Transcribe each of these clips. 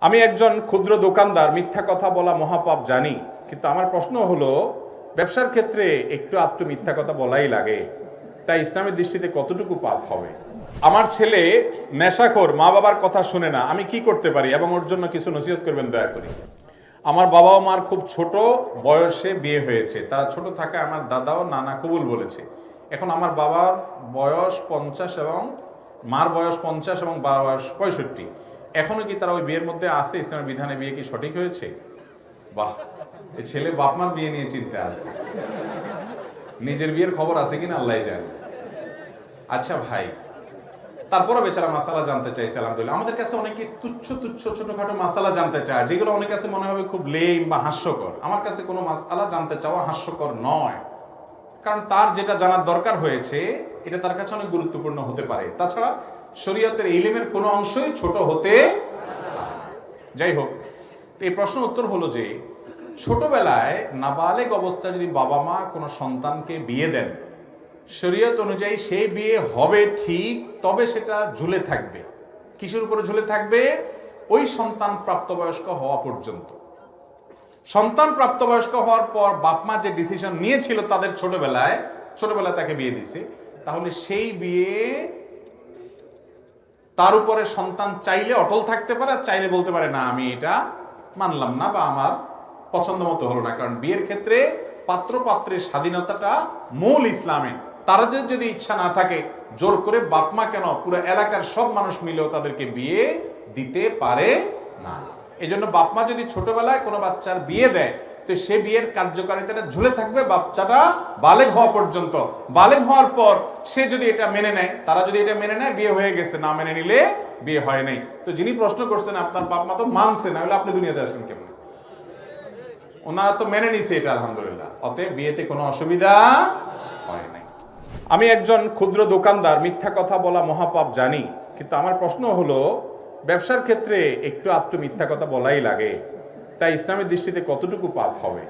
আমি একজন ক্ষুদ্র দোকানদার, মিথ্যা কথা বলা মহাপাপ জানি, কিন্তু আমার প্রশ্ন হলো ব্যবসার ক্ষেত্রে একটু আধটু মিথ্যা কথা বলাই লাগে, তাই ইসলামের দৃষ্টিতে কতটুকু পাপ হবে? আমার ছেলে নেশাখোর, মা বাবার কথা শুনে না, আমি কি করতে পারি এবং ওর জন্য কিছু নসিহত করবেন দয়া করে। আমার বাবা ও মার খুব ছোট বয়সে বিয়ে হয়েছে, তারা ছোট থাকায় আমার দাদা ও নানা কবুল বলেছে। এখন আমার বাবার বয়স 50 এবং মার বয়স 50 এবং বাবার বয়স 65। এখনো কি তারা ওই বিয়ের মধ্যে আছে? ইসলামের বিধানে বিয়ে কি সঠিক হয়েছে? বাহ, এই ছেলে বাপ মার বিয়ে নিয়ে চিন্তা আছে, নিজের বিয়ের খবর আছে কিনা আল্লাহ জানে। আচ্ছা ভাই, তারপরও বেচারা মাসালা জানতে চাইছে। আলহামদুলিল্লাহ, আমাদের কাছে অনেকে তুচ্ছ তুচ্ছ ছোটখাটো মাসালা জানতে চায়, যেগুলো অনেক কাছে মনে হবে খুব লেম বা হাস্যকর। আমার কাছে কোনো মাসালা জানতে চাওয়া হাস্যকর নয়, কারণ তার যেটা জানার দরকার হয়েছে এটা তার কাছে অনেক গুরুত্বপূর্ণ হতে পারে। তাছাড়া শরীয়তের ইলমের কোনো অংশই ছোট হতে যাই হোক, এই প্রশ্ন উত্তর হলো যে ছোটবেলায় নাবালেগ অবস্থায় যদি বাবা মা কোনো সন্তানকে বিয়ে দেন, শরীয়ত অনুযায়ী সেই বিয়ে হবে ঠিক, তবে সেটা ঝুলে থাকবে। কিসের উপরে ঝুলে থাকবে? ওই সন্তান প্রাপ্তবয়স্ক হওয়া পর্যন্ত। সন্তান প্রাপ্তবয়স্ক হওয়ার পর বাপ মা যে ডিসিশন নিয়েছিল তাদের ছোটবেলায় তাকে বিয়ে দিছে, তাহলে সেই বিয়ে তার উপরে সন্তান চাইলে অটল থাকতে পারে, আর চাইলে বলতে পারে না আমি এটা মানলাম না বা আমার পছন্দ মতো হলো না। কারণ বিয়ের ক্ষেত্রে পাত্র পাত্রের স্বাধীনতাটা মূল ইসলামে। তাদের যদি ইচ্ছা না থাকে, জোর করে বাপ মা কেন, পুরো এলাকার সব মানুষ মিলেও তাদেরকে বিয়ে দিতে পারে না। এই জন্য বাপ মা যদি ছোটবেলায় কোনো বাচ্চার বিয়ে দেয়, তো সে বিয়ের কার্যকারিতাটা ঝুলে থাকবে বাচ্চাটা বালেগ হওয়া পর্যন্ত। বালেগ হওয়ার পর সে যদি এটা মেনে নেয়, তারা যদি এটা মেনে নেয়, বিয়ে হয়ে গেছে, না মেনে নিলে বিয়ে হয় নাই। তো যিনি প্রশ্ন করছেন, আপনার বাপ মা তো মানছে না, হলে আপনি দুনিয়াতে আসলেন কেমন? ওনারা তো মেনে নিছে এটা, আলহামদুলিল্লাহ। অতএব বিয়েতে কোনো অসুবিধা হয় নাই। আমি একজন ক্ষুদ্র দোকানদার, মিথ্যা কথা বলা মহাপাপ জানি, কিন্তু আমার প্রশ্ন হলো ব্যবসার ক্ষেত্রে একটু আধটু মিথ্যা কথা বলাই লাগে, তাই ইসলামের দৃষ্টিতে কতটুকু পাপ হবে?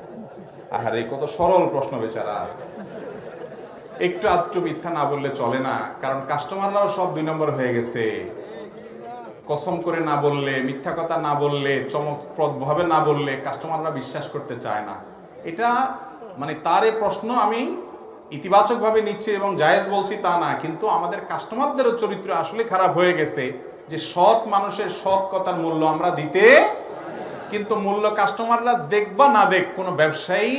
আহারে, কত সরল প্রশ্ন বেচারা। একটু আধটু মিথ্যা না বললে চলে না, কারণ কাস্টমাররাও সব 2 নম্বর হয়ে গেছে। কসম করে না বললে, মিথ্যা কথা না বললে, চমকপ্রদ ভাবে না বললে কাস্টমাররা বিশ্বাস করতে চায় না। এটা মানে তার এই প্রশ্ন আমি ইতিবাচক ভাবে নিচ্ছি এবং জায়েজ বলছি তা না, কিন্তু আমাদের কাস্টমারদেরও চরিত্র আসলে খারাপ হয়ে গেছে, যে সৎ মানুষের সৎ কথার মূল্য আমরা দিতে, কিন্তু মূল্য কাস্টমাররা দেখ বা না দেখ, কোনো ব্যবসায়ী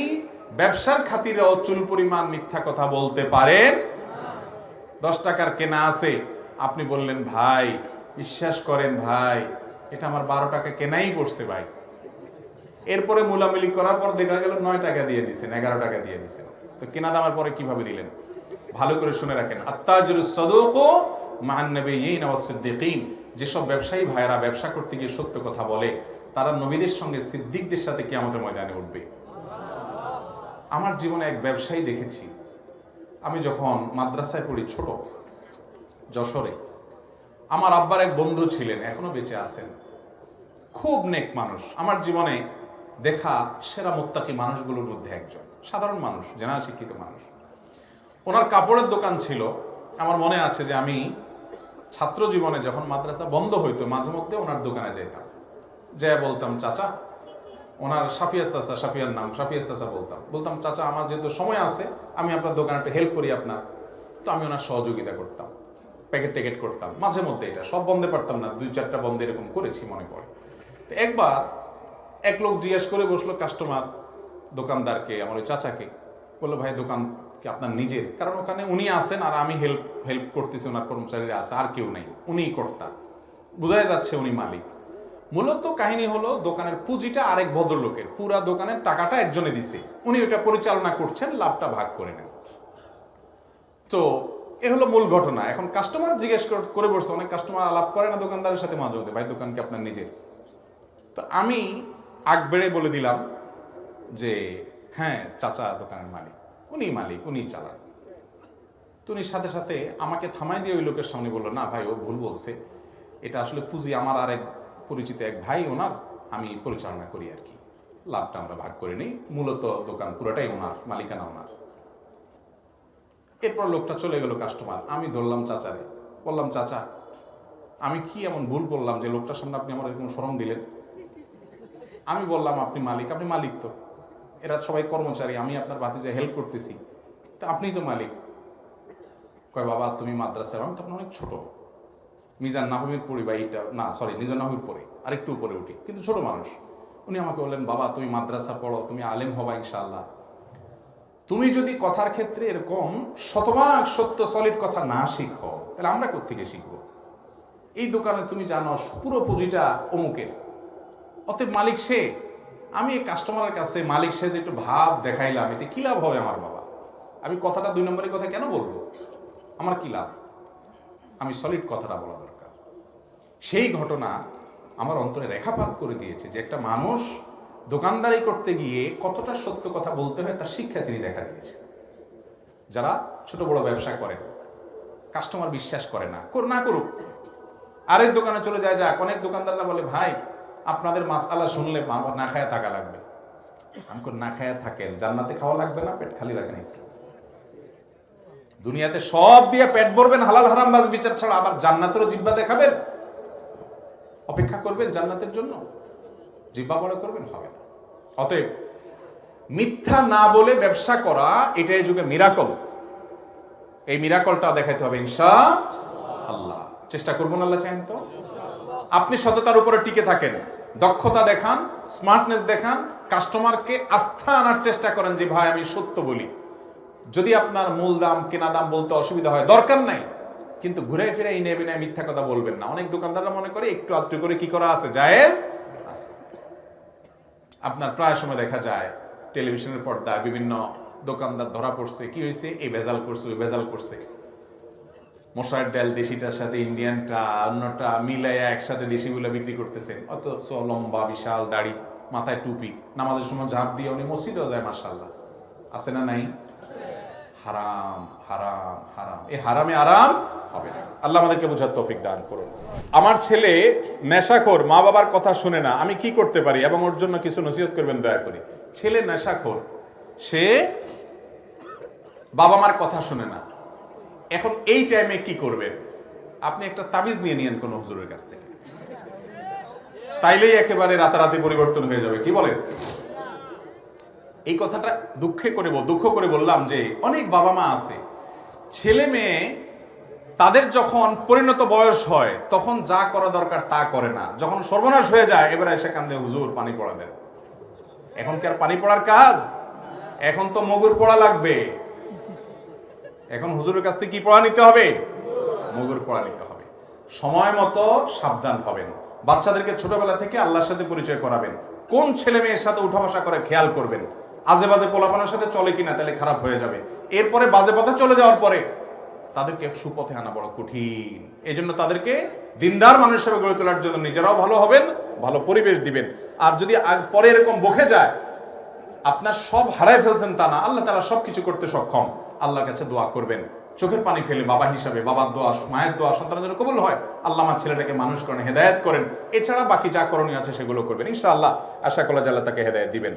ব্যবসার খাতিরেও চুল পরিমাণ মিথ্যা কথা বলতে পারেন। 10 টাকার কেনা আছে, আপনি বললেন ভাই বিশ্বাস করেন ভাই, এটা আমার 12 টাকা কেনাই পড়ছে ভাই। এরপরে মুলামুলি করার পর দেখা গেল 9 টাকা দিয়ে দিচ্ছেন, 11 টাকা দিয়ে দিচ্ছেন। তো কেনা দামের পরে কিভাবে দিলেন? ভালো করে শুনে রাখেন, আত্তাজিরুস সাদুকু মা'আন নাবিয়্যিন ওয়াস সিদ্দিকিন। যেসব ব্যবসায়ী ভাইয়েরা ব্যবসা করতে গিয়ে সত্য কথা বলে, তারা নবীদের সঙ্গে সিদ্দিকদের সাথে কিয়ামতের ময়দানে উঠবে। আমার জীবনে এক ব্যবসায়ী দেখেছি। আমি যখন মাদ্রাসায় পড়ি, ছোট, যশোরে, আমার আব্বার এক বন্ধু ছিলেন, এখনো বেঁচে আছেন, খুব নেক মানুষ। আমার জীবনে দেখা সেরা মুত্তাকি মানুষগুলোর মধ্যে একজন, সাধারণ মানুষ, জেনারেল শিক্ষিত মানুষ। ওনার কাপড়ের দোকান ছিল। আমার মনে আছে যে আমি ছাত্র জীবনে যখন মাদ্রাসা বন্ধ হইতো, মাঝে মধ্যে ওনার দোকানে যেতাম, যে বলতাম চাচা, ওনার সাফিয়া চাচা, সাফিয়ার নাম সাফিয়া চাচা, বলতাম চাচা আমার যেহেতু সময় আছে, আমি আপনার দোকানে একটা হেল্প করি আপনার। তো আমি ওনার সহযোগিতা করতাম, প্যাকেট ট্যাকেট করতাম মাঝে মধ্যে। এটা সব বন্ধে পারতাম না, 2-4টা বন্ধে এরকম করেছি মনে পড়ে। তো একবার এক লোক জিজ্ঞেস করে বসলো কাস্টমার দোকানদারকে, আমার ওই চাচাকে, বললো ভাই দোকান কি আপনার নিজের? কারণ ওখানে উনি আছেন আর আমি হেল্প করতেছি, ওনার কর্মচারীরা আছে, আর কেউ নেই, উনিই কর্তা, বোঝাই যাচ্ছে উনি মালিক। মূলত কাহিনী হলো দোকানের পুঁজিটা আরেক ভদ্রলোকের, পুরা দোকানের টাকাটা একজনে দিছে, উনি ওটা পরিচালনা করছেন, লাভটা ভাগ করে নেন। তো এ হলো মূল ঘটনা। এখন কাস্টমার জিজ্ঞেস করে বসছে, অনেক কাস্টমার আলাপ করে না দোকানদারের সাথে মাঝে মধ্যে, ভাই দোকান কি আপনার নিজের? তো আমি আগ বেড়ে বলে দিলাম যে হ্যাঁ চাচা দোকানের মালিক, উনি চালান। তো উনি সাথে সাথে আমাকে থামাই দিয়ে ওই লোকের সামনে বললো, না ভাই ও ভুল বলছে, এটা আসলে পুঁজি আমার আরেক পরিচিত এক ভাই, ওনার আমি পরিচালনা করি আর কি, লাভটা আমরা ভাগ করে নিই, মূলত দোকান পুরোটাই ওনার, মালিকানা ওনার। এরপর লোকটা চলে গেল কাস্টমার। আমি ধরলাম চাচারে, বললাম চাচা আমি কি এমন ভুল করলাম যে লোকটার সামনে আপনি আমার এরকম শরম দিলেন? আমি বললাম আপনি মালিক। আপনি মালিক তো, এরা সবাই কর্মচারী, আমি আপনার ভাতিজা হেল্প করতেছি, তো আপনিই তো মালিক। কয় বাবা তুমি মাদ্রাসায়, আমি তখন অনেক ছোট, মিজান নাহবির পড়ি বা এইটা না সরি মিজান নাহবির পড়ে আরেকটু উপরে উঠি, কিন্তু ছোট মানুষ। উনি আমাকে বললেন বাবা তুমি মাদ্রাসা পড়ো, তুমি আলেম হবা ইনশাআল্লাহ, তুমি যদি কথার ক্ষেত্রে এরকম শতভাগ সত্য সলিড কথা না শিখো তাহলে আমরা কোত্থেকে শিখবো? এই দোকানে তুমি জানো পুরো পুঁজিটা অমুকের, অতএব মালিক সে, আমি এই কাস্টমারের কাছে মালিক সে যে একটু ভাব দেখাইলাম, এতে কি লাভ হবে আমার বাবা? আমি কথাটা 2 নম্বরের কথা কেন বলবো? আমার কি লাভ? আমি সলিড কথাটা বলা দরকার। সেই ঘটনা আমার অন্তরে রেখাপাত করে দিয়েছে যে একটা মানুষ দোকানদারি করতে গিয়ে কতটা সত্য কথা বলতে হয় তার শিক্ষা তিনি দেখা দিয়েছে। যারা ছোট বড় ব্যবসা করেন, কাস্টমার বিশ্বাস করে না, না করুক, আরেক দোকানে চলে যায়। যাক, অনেক দোকানদাররা বলে ভাই আপনাদের মাসআলা শুনলে না খায়া থাকা লাগবে। আমি না খায়া থাকেন, জান্নাতে খাওয়া লাগবে না, পেট খালি রাখেন একটু। দুনিয়াতে সব দিয়ে পেট ভরবেন, হালাল হারাম বাজ বিচার ছাড়া, আবার জান্নাতেরও জিহ্বা দেখাবেন? অপেক্ষা করবেন জান্নাতের জন্য? জিহ্বা বড় করবেন? হবে না। অতএব মিথ্যা না বলে ব্যবসা করা এটাই যুগে মিরাকল। এই মিরাকলটা দেখাইতে হবে ইনশাআল্লাহ। চেষ্টা করবেন, আল্লাহ চাহেন তো। আপনি সততার উপরে টিকে থাকেন, দক্ষতা দেখান, স্মার্টনেস দেখান, কাস্টমারকে আস্থা আনার চেষ্টা করেন যে ভাই আমি সত্য বলি। যদি আপনার মূল দাম কেনা দাম বলতে অসুবিধা হয় দরকার নাই, কিন্তু ঘুরে ফিরে এই নেবে না মিথ্যা কথা বলবেন না। অনেক দোকানদাররা মনে করে একটু আধটু করে কি করা আছে, জায়েজ আছে। আপনার প্রায় সময় দেখা যায় টেলিভিশনের পর্দায় বিভিন্ন দোকানদার ধরা পড়ছে, কি হয়েছে, এই ভেজাল করছে ওই ভেজাল করছে, মশার ডাল দেশিটার সাথে ইন্ডিয়ানটা অন্যটা মিলাইয়া একসাথে দেশিগুলো বিক্রি করতেছেন, অথচ লম্বা বিশাল দাড়ি, মাথায় টুপি, নামাজের সময় ঝাঁপ দিয়ে উনি মসজিদেও যায়, মাশাআল্লাহ। আছে না নাই? হারাম হারাম হারাম, এই হারামে আরাম হবে না। আল্লাহ আমাদেরকে বোঝার তৌফিক দান করুন। আমার ছেলে নেশাখোর, মা বাবার কথা শুনে না, আমি কি করতে পারি এবং ওর জন্য কিছু নসিহত করবেন দয়া করে। ছেলে নেশাখোর, সে বাবা মার কথা শুনে না, এখন এই টাইমে কি করবেন? আপনি একটা তাবিজ নিয়ে নিয়েন কোন হুজুরের কাছ থেকে, তাইলেই একেবারে রাতারাতি পরিবর্তন হয়ে যাবে। কি বলেন? এই কথাটা দুঃখ করে বললাম যে অনেক বাবা মা আছে, ছেলে মেয়ে তাদের যখন পরিণত বয়স হয় তখন যা করা দরকার তা করে না, যখন সর্বনাশ হয়ে যায় এবারে এসে কান্দে হুজুর পানি পড়া দেন। এখন কি আর পানি পড়ার কাজ? এখন তো মগুর পড়া লাগবে। এখন হুজুরের কাছ থেকে কি পড়া নিতে হবে? মগুর পড়া নিতে হবে। সময় মতো সাবধান হবেন। বাচ্চাদেরকে ছোটবেলা থেকে আল্লাহর সাথে পরিচয় করাবেন। কোন ছেলে মেয়ের সাথে উঠা বসা করে খেয়াল করবেন। আজে বাজে পোলাপানের সাথে চলে কিনা, তাহলে খারাপ হয়ে যাবে। এরপরে বাজে পথে চলে যাওয়ার পরে তাদেরকে সুপথে আনা বড় কঠিন। এই জন্য তাদেরকে দিনদার মানুষ হিসেবে গড়ে তোলার জন্য নিজেরাও ভালো হবেন, ভালো পরিবেশ দিবেন। আর যদি পরে এরকম বকে যায়, আপনার সব হারায় ফেলছেন তা না, আল্লাহ তাআলা সবকিছু করতে সক্ষম। আল্লাহর কাছে দোয়া করবেন, চোখের পানি ফেলে বাবা হিসাবে, বাবার দোয়া মায়ের দোয়া সন্তানের জন্য কবুল হয়। আল্লাহ আমার ছেলেটাকে মানুষ করেন, হেদায়েত করেন। এছাড়া বাকি যা করণীয় আছে সেগুলো করবেন ইনশাআল্লাহ। আশা করা যায় আল্লাহ তাকে হেদায়েত দিবেন।